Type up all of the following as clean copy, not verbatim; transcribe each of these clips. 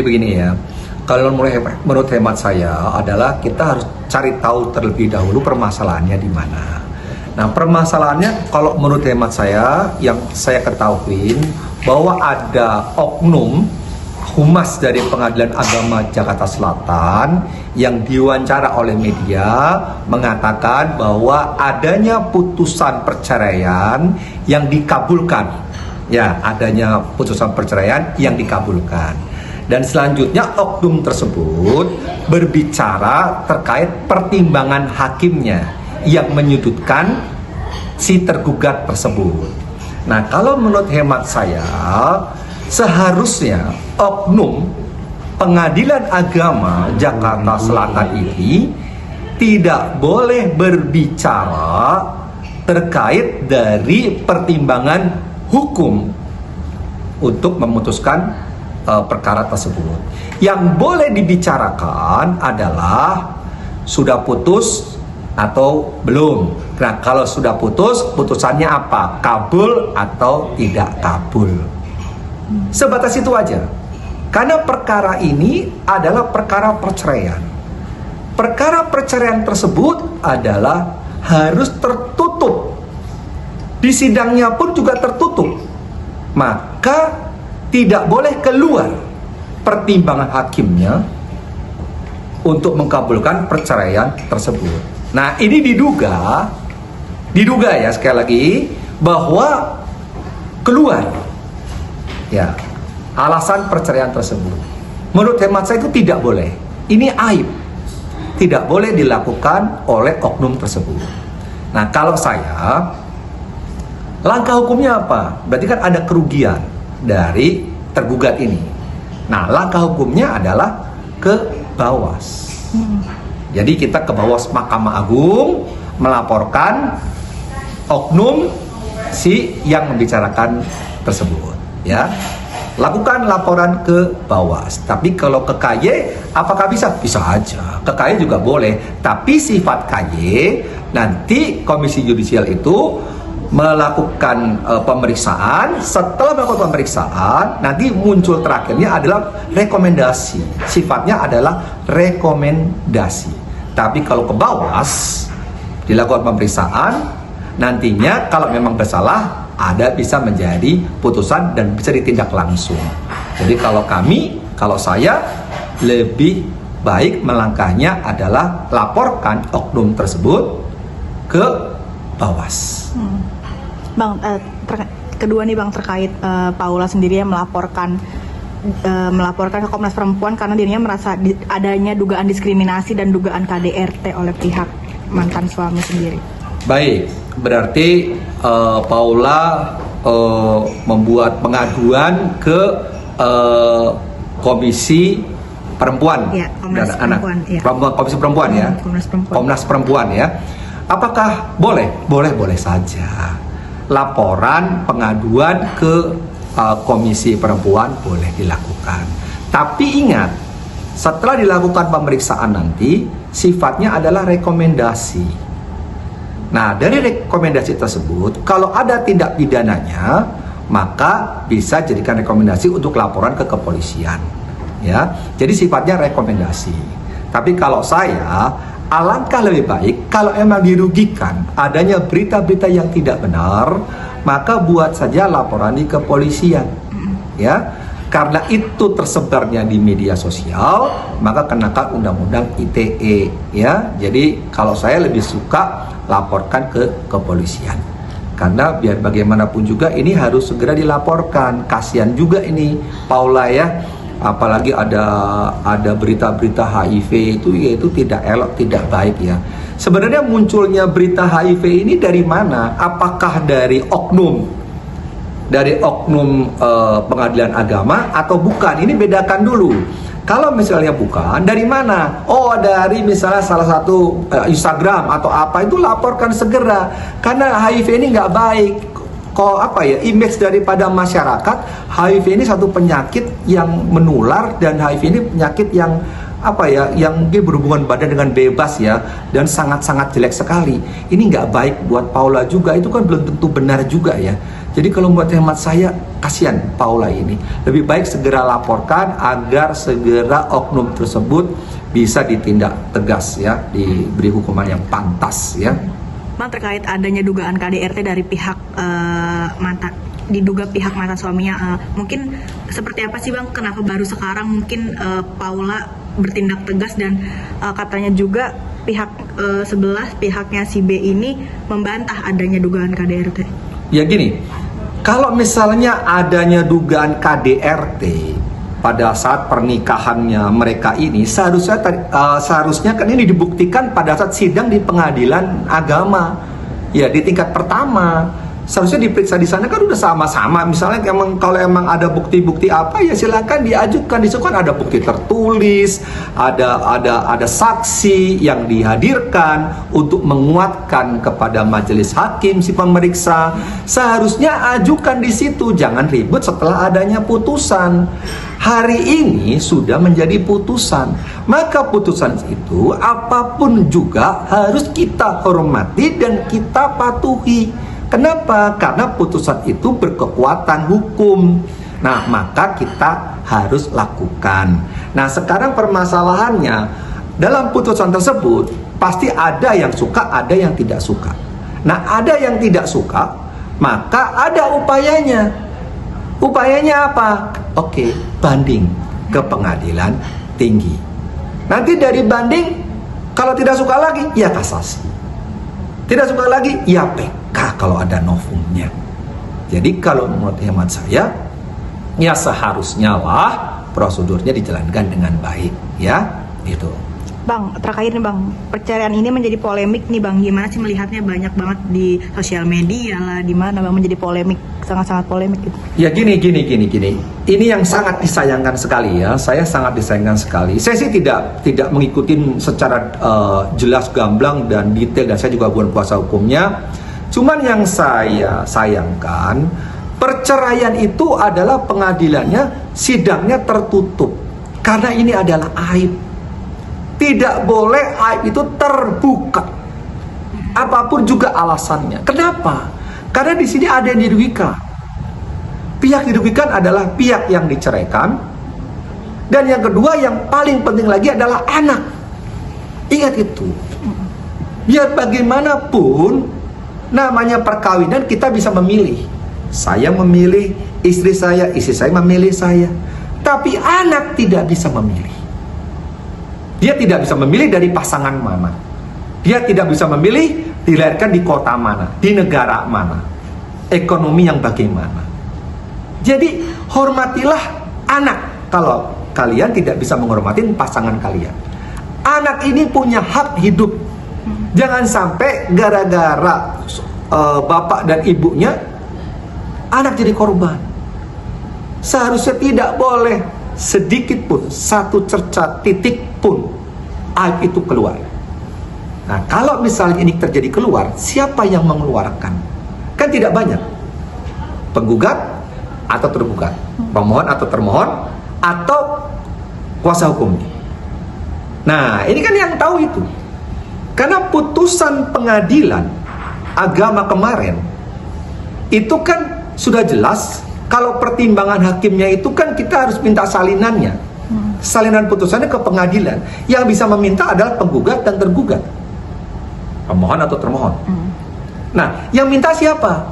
Begini ya, kalau menurut hemat saya adalah kita harus cari tahu terlebih dahulu permasalahannya di mana. Nah, permasalahannya kalau menurut hemat saya yang saya ketahui bahwa ada oknum humas dari Pengadilan Agama Jakarta Selatan yang diwawancara oleh media mengatakan bahwa adanya putusan perceraian yang dikabulkan. Ya, adanya putusan perceraian yang dikabulkan. Dan selanjutnya oknum tersebut berbicara terkait pertimbangan hakimnya yang menyudutkan si tergugat tersebut. Nah, kalau menurut hemat saya, seharusnya oknum Pengadilan Agama Jakarta Selatan ini tidak boleh berbicara terkait dari pertimbangan hukum untuk memutuskan perkara tersebut. Yang boleh dibicarakan adalah sudah putus atau belum. Nah, kalau sudah putus, putusannya apa? Kabul atau tidak kabul. Sebatas itu aja. Karena perkara ini adalah perkara perceraian. Perkara perceraian tersebut adalah harus tertutup. Di sidangnya pun juga tertutup. Maka tidak boleh keluar pertimbangan hakimnya untuk mengkabulkan perceraian tersebut. Nah, ini diduga ya sekali lagi bahwa keluar ya alasan perceraian tersebut. Menurut hemat saya itu tidak boleh. Ini aib. Tidak boleh dilakukan oleh oknum tersebut. Nah, kalau saya, langkah hukumnya apa? Berarti kan ada kerugian dari tergugat ini. Nah, langkah hukumnya adalah ke Bawas. Jadi kita ke Bawas Mahkamah Agung melaporkan oknum si yang membicarakan tersebut, ya. Lakukan laporan ke Bawas. Tapi kalau ke KY, apakah bisa? Bisa aja. Ke KY juga boleh. Tapi sifat KY nanti Komisi Yudisial itu melakukan pemeriksaan. Setelah melakukan pemeriksaan, nanti muncul terakhirnya adalah rekomendasi. Sifatnya adalah rekomendasi. Tapi kalau ke Bawas dilakukan pemeriksaan, nantinya kalau memang bersalah ada bisa menjadi putusan dan bisa ditindak langsung. Jadi kalau saya lebih baik melangkahnya adalah laporkan oknum tersebut ke Bawas. Bang, kedua nih Bang terkait Paula sendiri yang melaporkan ke Komnas Perempuan karena dirinya merasa adanya dugaan diskriminasi dan dugaan KDRT oleh pihak mantan suami sendiri. Baik, berarti Paula membuat pengaduan ke Komisi Perempuan ya, Komnas dan Anak. Perempuan, ya. Komisi Perempuan ya. Komnas Perempuan ya. Apakah boleh? Boleh saja. Laporan pengaduan ke Komisi Perempuan boleh dilakukan. Tapi ingat, setelah dilakukan pemeriksaan nanti sifatnya adalah rekomendasi. Nah, dari rekomendasi tersebut, kalau ada tindak pidananya, maka bisa jadikan rekomendasi untuk laporan ke kepolisian. Ya, jadi sifatnya rekomendasi. Tapi kalau saya, alangkah lebih baik kalau emang dirugikan adanya berita-berita yang tidak benar, maka buat saja laporan di kepolisian. Ya, karena itu tersebarnya di media sosial, maka kenakan undang-undang ITE. Ya, jadi kalau saya lebih suka laporkan ke kepolisian. Karena biar bagaimanapun juga ini harus segera dilaporkan. Kasihan juga ini Paula ya. Apalagi ada berita-berita HIV itu tidak elok, tidak baik ya. Sebenarnya munculnya berita HIV ini dari mana? Apakah dari oknum Pengadilan Agama atau bukan? Ini bedakan dulu. Kalau misalnya bukan, dari mana? Oh, dari misalnya salah satu Instagram atau apa, itu laporkan segera. Karena HIV ini nggak baik. Image daripada masyarakat, HIV ini satu penyakit yang menular, dan HIV ini penyakit yang yang mungkin berhubungan badan dengan bebas ya, dan sangat-sangat jelek sekali. Ini nggak baik buat Paula juga, itu kan belum tentu benar juga ya. Jadi kalau buat hemat saya, kasihan Paula ini. Lebih baik segera laporkan agar segera oknum tersebut bisa ditindak tegas ya, diberi hukuman yang pantas ya. Bang, terkait adanya dugaan KDRT dari pihak diduga pihak mantan suaminya, mungkin seperti apa sih Bang? Kenapa baru sekarang mungkin Paula bertindak tegas dan katanya juga pihak sebelah pihaknya si B ini membantah adanya dugaan KDRT? Ya gini, kalau misalnya adanya dugaan KDRT pada saat pernikahannya mereka ini, seharusnya kan ini dibuktikan pada saat sidang di pengadilan agama, ya di tingkat pertama. Seharusnya diperiksa di sana kan udah sama-sama. Misalnya kalau emang ada bukti-bukti apa ya silakan diajukan. Di situ kan ada bukti tertulis, ada saksi yang dihadirkan untuk menguatkan kepada majelis hakim si pemeriksa. Seharusnya ajukan di situ, jangan ribut setelah adanya putusan. Hari ini sudah menjadi putusan, maka putusan itu apapun juga harus kita hormati dan kita patuhi. Kenapa? Karena putusan itu berkekuatan hukum. Nah, maka kita harus lakukan. Nah, sekarang permasalahannya dalam putusan tersebut pasti ada yang suka, ada yang tidak suka. Nah, ada yang tidak suka, maka ada upayanya. Upayanya apa? Oke, banding ke pengadilan tinggi. Nanti dari banding, kalau tidak suka lagi, ya kasasi. Tidak suka lagi, ya PK kalau ada novumnya. Jadi kalau menurut hemat saya, ya seharusnya lah prosedurnya dijalankan dengan baik, ya, gitu. Bang, terkait nih Bang, perceraian ini menjadi polemik nih Bang. Gimana sih melihatnya, banyak banget di sosial media lah, di mana Bang menjadi polemik, sangat-sangat polemik gitu. Ya gini. Ini yang sangat disayangkan sekali ya. Saya sangat disayangkan sekali. Saya sih tidak mengikuti secara jelas, gamblang dan detail, dan saya juga bukan kuasa hukumnya. Cuman yang saya sayangkan, perceraian itu adalah pengadilannya, sidangnya tertutup. Karena ini adalah aib. Tidak boleh aib itu terbuka. Apapun juga alasannya. Kenapa? Karena di sini ada yang dirugikan. Pihak dirugikan adalah pihak yang diceraikan. Dan yang kedua yang paling penting lagi adalah anak. Ingat itu. Biar bagaimanapun namanya perkawinan kita bisa memilih. Saya memilih istri saya memilih saya. Tapi anak tidak bisa memilih. Dia tidak bisa memilih dari pasangan mana. Dia tidak bisa memilih dilahirkan di kota mana, di negara mana, ekonomi yang bagaimana. Jadi hormatilah anak kalau kalian tidak bisa menghormati pasangan kalian. Anak ini punya hak hidup. Jangan sampai gara-gara bapak dan ibunya anak jadi korban. Seharusnya tidak boleh sedikit pun, satu cerca titik pun aib itu keluar. Nah, kalau misalnya ini terjadi keluar, siapa yang mengeluarkan? Kan tidak banyak. Penggugat atau tergugat, pemohon atau termohon, atau kuasa hukumnya. Nah, ini kan yang tahu itu. Karena putusan pengadilan agama kemarin itu kan sudah jelas. Kalau pertimbangan hakimnya itu kan kita harus minta salinannya. Salinan putusannya ke pengadilan. Yang bisa meminta adalah penggugat dan tergugat, pemohon atau termohon. Nah, yang minta siapa?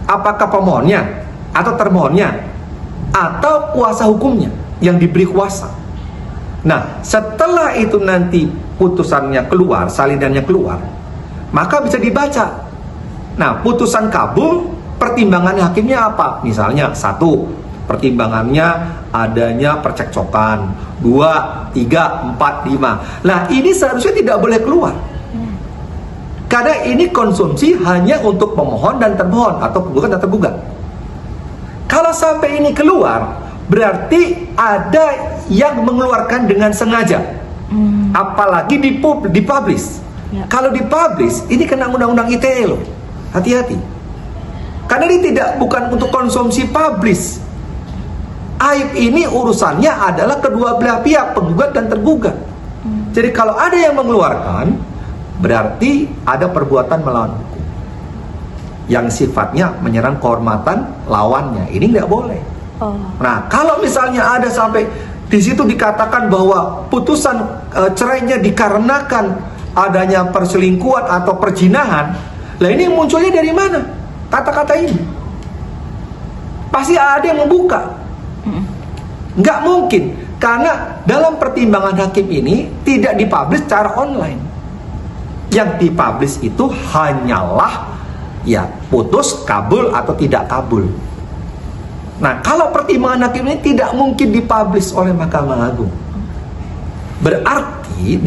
Apakah pemohonnya atau termohonnya atau kuasa hukumnya yang diberi kuasa? Nah, setelah itu nanti putusannya keluar, salinannya keluar, maka bisa dibaca. Nah, putusan kabul, pertimbangan hakimnya apa? Misalnya, 1, pertimbangannya adanya percekcokan, 2, 3, 4, 5. Nah, ini seharusnya tidak boleh keluar. Karena ini konsumsi hanya untuk pemohon dan termohon atau penggugat dan tergugat. Kalau sampai ini keluar, berarti ada yang mengeluarkan dengan sengaja. Apalagi dipublish. Ya. Kalau dipublish, ini kena undang-undang ITE loh. Hati-hati. Karena ini bukan untuk konsumsi publis. Aib ini urusannya adalah kedua belah pihak, penggugat dan tergugat. Jadi kalau ada yang mengeluarkan, berarti ada perbuatan melawan hukum. yang sifatnya menyerang kehormatan lawannya. Ini nggak boleh. Oh. Nah, kalau misalnya ada sampai di situ dikatakan bahwa putusan cerainya dikarenakan adanya perselingkuhan atau perzinahan, lah ini munculnya dari mana? Kata-kata ini pasti ada yang membuka. Nggak mungkin, karena dalam pertimbangan hakim ini tidak dipublish secara online. Yang dipublish itu hanyalah ya putus, kabul atau tidak kabul. Nah, kalau pertimbangan hakim ini tidak mungkin dipublish oleh Mahkamah Agung, berarti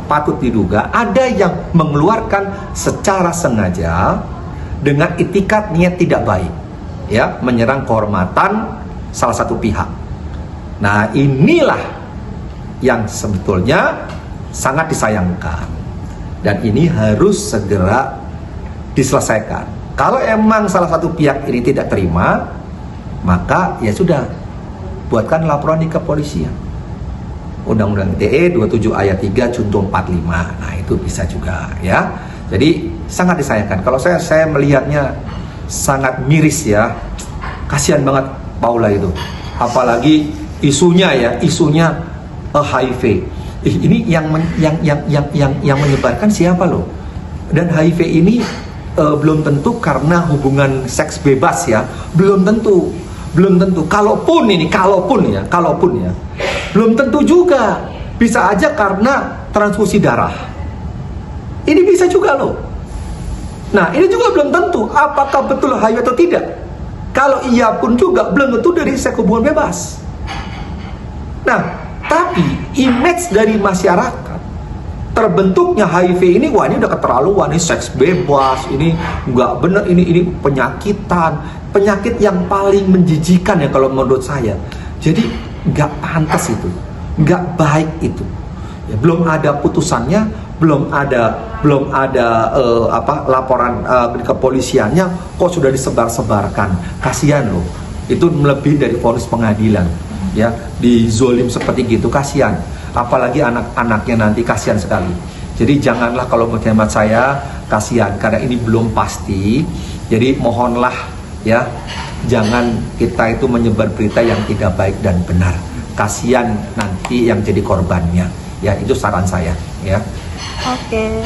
patut diduga ada yang mengeluarkan secara sengaja dengan itikat niat tidak baik, ya, menyerang kehormatan salah satu pihak. Nah, inilah yang sebetulnya sangat disayangkan dan ini harus segera diselesaikan. Kalau emang salah satu pihak ini tidak terima, maka ya sudah, buatkan laporan di kepolisian. Undang-Undang ITE 27 ayat 3 junto 45. Nah, itu bisa juga ya. Jadi sangat disayangkan. Kalau saya melihatnya sangat miris ya. Kasihan banget Paula itu. Apalagi isunya HIV. Ini yang menyebarkan siapa loh? Dan HIV ini belum tentu karena hubungan seks bebas ya. Belum tentu. Kalaupun ya, belum tentu juga. Bisa aja karena transfusi darah. Ini bisa juga loh. Nah, ini juga belum tentu apakah betul HIV atau tidak. Kalau iya pun juga belum tentu dari seks hubungan bebas. Nah, tapi image dari masyarakat terbentuknya HIV ini, wah ini udah keterlaluan, ini seks bebas, ini nggak bener, ini penyakitan, penyakit yang paling menjijikan ya kalau menurut saya. Jadi nggak pantas itu, nggak baik itu. Ya, belum ada putusannya, belum ada laporan di kepolisiannya, kok sudah disebar-sebarkan. Kasihan loh, itu melebihi dari vonis pengadilan. Ya, dizolim seperti gitu, kasihan. Apalagi anak-anaknya nanti, kasihan sekali. Jadi janganlah, kalau menurut hemat saya, kasihan karena ini belum pasti. Jadi mohonlah ya, jangan kita itu menyebar berita yang tidak baik dan benar. Kasihan nanti yang jadi korbannya. Ya, itu saran saya ya. Oke.